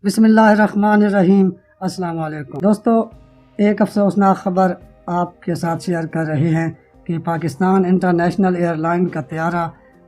बिस्मिल्लाहिर्रहमानिर्रहीम। अस्सलाम वालेकुम दोस्तों, एक अफसोसनाक खबर आपके साथ शेयर कर रहे हैं कि पाकिस्तान इंटरनेशनल एयरलाइन का तैयारा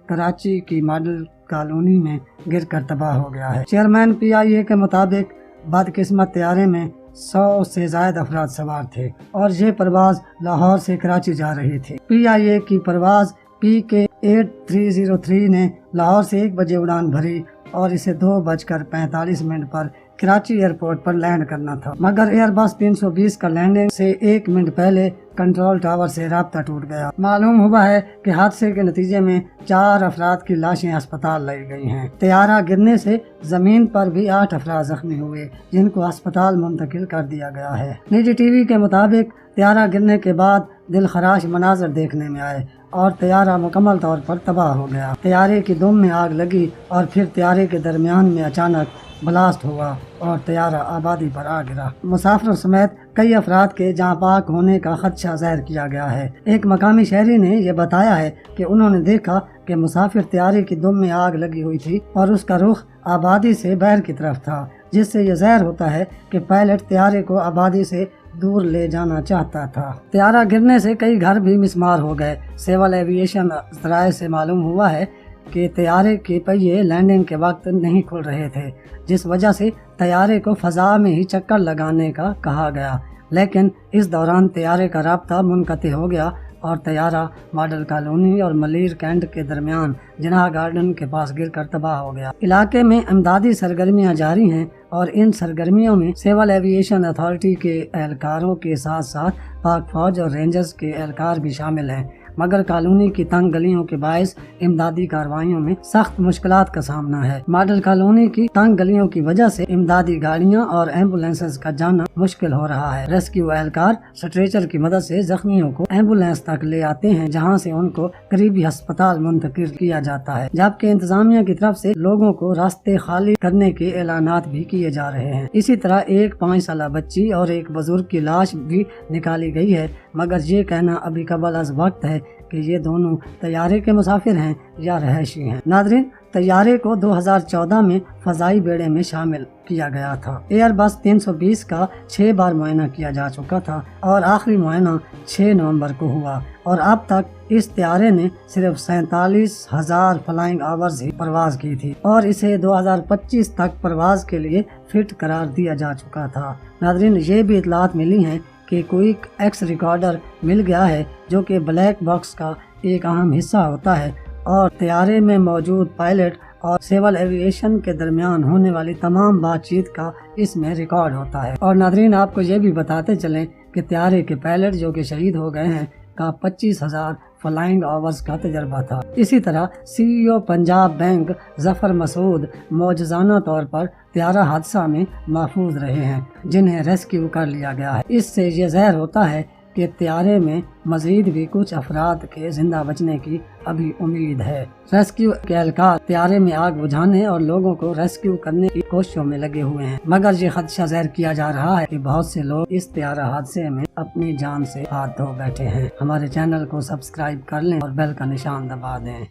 कराची की मॉडल कॉलोनी में गिरकर तबाह हो गया है। चेयरमैन PIA के मुताबिक बदकिस्मत तैयारे में 100 से ज्यादा अफराद सवार थे और ये परवाज लाहौर से कराची जा रही थी। PIA की परवाज PK 8303 ने लाहौर से 1 बजे उड़ान भरी और इसे 2:45 पर कराची एयरपोर्ट पर लैंड करना था, मगर एयरबस 320 का लैंडिंग से 1 मिनट पहले कंट्रोल टावर से राब्ता टूट गया। मालूम हुआ है कि हादसे के नतीजे में 4 अफराद की लाशें अस्पताल लाई गई हैं। तैयारा गिरने से जमीन पर भी 8 अफराद जख्मी हुए, जिनको अस्पताल मुंतकिल कर दिया गया है। निजी TV के मुताबिक तैयारा गिरने के बाद दिलखराश मनाजर देखने में आए और तैयारा मुकम्मल तौर पर तबाह हो गया। तैयारे की दुम में आग लगी और फिर तैयारे के दरमियान में अचानक ब्लास्ट हुआ और तैयारा आबादी पर आ गिरा। मुसाफिरों समेत कई अफराद के जाँ पाक होने का खदशा जाहिर किया गया है। एक मकामी शहरी ने यह बताया है कि उन्होंने देखा कि मुसाफिर तैयारे की दुम में आग लगी हुई थी और उसका रुख आबादी से बाहर की तरफ था, जिससे यह जाहिर होता है कि पायलट तैयारे को आबादी से दूर ले जाना चाहता था। तैयारा गिरने से कई घर भी मिसमार हो गए। सिविल एविएशन ज़राए से मालूम हुआ है कि तैयारे के पहिए लैंडिंग के वक्त नहीं खुल रहे थे, जिस वजह से तैयारे को फ़ज़ा में ही चक्कर लगाने का कहा गया, लेकिन इस दौरान तैयारे का राब्ता मुनक़ते हो गया और तैयारा मॉडल कॉलोनी और मलीर कैंट के दरमियान जिनाह गार्डन के पास गिरकर तबाह हो गया। इलाके में इमदादी सरगर्मियां जारी हैं और इन सरगर्मियों में सिविल एविएशन अथॉरिटी के एहलकारों के साथ साथ पाक फौज और रेंजर्स के एहलकार भी शामिल हैं, मगर कॉलोनी की तंग गलियों के बायस इमदादी कार्रवाइयों में सख्त मुश्किलात का सामना है। मॉडल कॉलोनी की तंग गलियों की वजह से इमदादी गाड़ियां और एम्बुलेंसेस का जाना मुश्किल हो रहा है। रेस्क्यू एहलकार स्ट्रेचर की मदद से जख्मियों को एम्बुलेंस तक ले आते हैं, जहां से उनको करीबी अस्पताल मुंतकिल किया जाता है, जबकि इंतजामिया की तरफ से लोगों को रास्ते खाली करने के ऐलानात भी किए जा रहे हैं। इसी तरह एक 5 साल बच्ची और एक बुजुर्ग की लाश भी निकाली गई है, मगर ये कहना अभी कबल अज़ वक्त है कि ये दोनों तैयारे के मुसाफिर हैं या रहायशी हैं। नाज़रीन, तैयारे को 2014 में फ़ज़ाई बेड़े में शामिल किया गया था। एयरबस 320 का 6 बार मुआयना किया जा चुका था और आखिरी मुआयना 6 नवंबर को हुआ और अब तक इस तैयारे ने सिर्फ 47,000 फ्लाइंग आवर्स ही परवाज की थी और इसे 2025 तक परवाज के लिए फिट करार दिया जा चुका था। नाज़रीन, ये भी इतलात मिली हैं कि क्विक एक्स रिकॉर्डर मिल गया है, जो कि ब्लैक बॉक्स का एक अहम हिस्सा होता है और तैयारे में मौजूद पायलट और सिविल एविएशन के दरमियान होने वाली तमाम बातचीत का इसमें रिकॉर्ड होता है। और नाज़रीन, आपको ये भी बताते चलें कि तैयारे के पायलट जो कि शहीद हो गए हैं का 25,000 फ्लाइंग आवर्स का तजर्बा था। इसी तरह CEO पंजाब बैंक जफर मसूद मौजज़ाना तौर पर तैयारा हादसा में महफूज रहे हैं, जिन्हें रेस्क्यू कर लिया गया है। इससे ये ज़ाहिर होता है कि तैयारे में मजीद भी कुछ अफराद के जिंदा बचने की अभी उम्मीद है। रेस्क्यू के एहलकार तैयारे में आग बुझाने और लोगों को रेस्क्यू करने की कोशिशों में लगे हुए हैं, मगर ये खदशा ज़ाहिर किया जा रहा है कि बहुत से लोग इस तैयारा हादसे में अपनी जान से हाथ धो बैठे हैं। हमारे चैनल को सब्सक्राइब कर लें और बेल का निशान दबा दें।